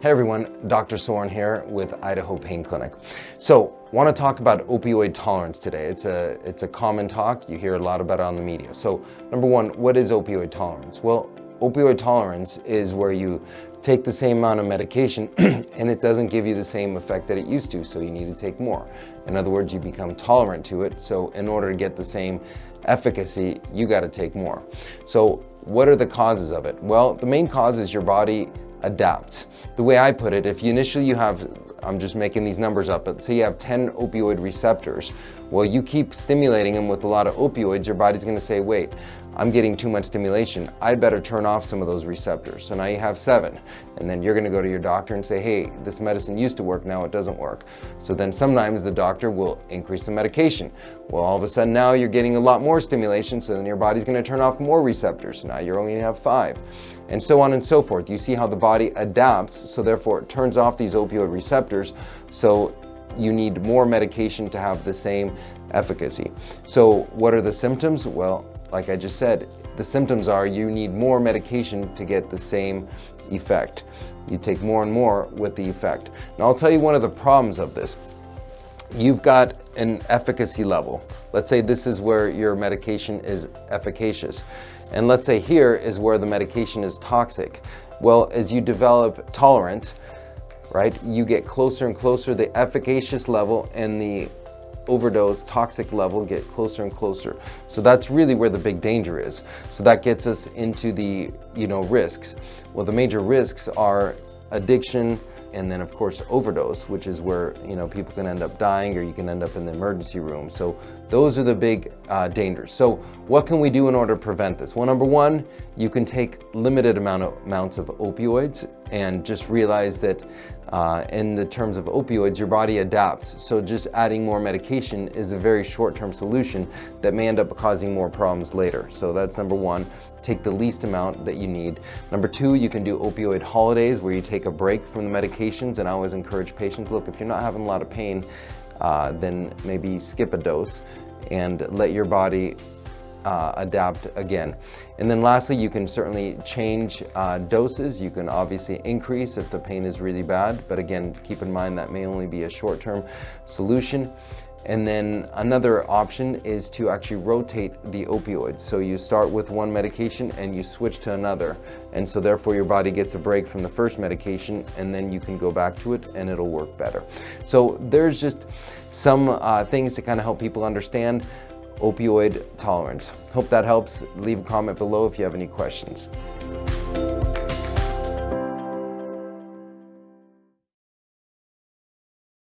Hey everyone, Dr. Sorin here with Idaho Pain Clinic. So, want to talk about opioid tolerance today. It's a common talk. You hear a lot about it on the media. So, number one, what is opioid tolerance? Well, opioid tolerance is where you take the same amount of medication and it doesn't give you the same effect that it used to, so you need to take more. In other words, you become tolerant to it, so in order to get the same efficacy, you got to take more. So, what are the causes of it? Well, the main cause is your body adapts. The way I put it, if you have, I'm just making these numbers up, but say you have 10 opioid receptors, well, you keep stimulating them with a lot of opioids, your body's gonna say, wait, I'm getting too much stimulation, I better turn off some of those receptors. So now you have 7, and then you're gonna go to your doctor and say, hey, this medicine used to work, now it doesn't work. So then sometimes the doctor will increase the medication. Well, all of a sudden now you're getting a lot more stimulation, so then your body's gonna turn off more receptors. So now you're only gonna have 5. And so on and so forth. You see how the body adapts, so therefore it turns off these opioid receptors, so you need more medication to have the same efficacy. So what are the symptoms? Well, like I just said, the symptoms are you need more medication to get the same effect. You take more and more with the effect. Now I'll tell you one of the problems of this. You've got an efficacy level. Let's say this is where your medication is efficacious. And let's say here is where the medication is toxic. Well, as you develop tolerance, right, you get closer and closer, the efficacious level and the overdose toxic level get closer and closer. So that's really where the big danger is. So that gets us into the, risks. Well, the major risks are addiction, and then of course overdose, which is where people can end up dying, or you can end up in the emergency room. So those are the big dangers. So what can we do in order to prevent this? Well, number one, you can take limited amounts of opioids, and just realize that in the terms of opioids, your body adapts. So just adding more medication is a very short-term solution that may end up causing more problems later. So that's number one. Take the least amount that you need. Number two, you can do opioid holidays where you take a break from the medications, and I always encourage patients, look, if you're not having a lot of pain, then maybe skip a dose and let your body adapt again. And then lastly, you can certainly change doses. You can obviously increase if the pain is really bad, but again, keep in mind that may only be a short-term solution. And then another option is to actually rotate the opioids. So you start with one medication and you switch to another. And so therefore your body gets a break from the first medication, and then you can go back to it and it'll work better. So there's just some things to kind of help people understand opioid tolerance. Hope that helps. Leave a comment below if you have any questions.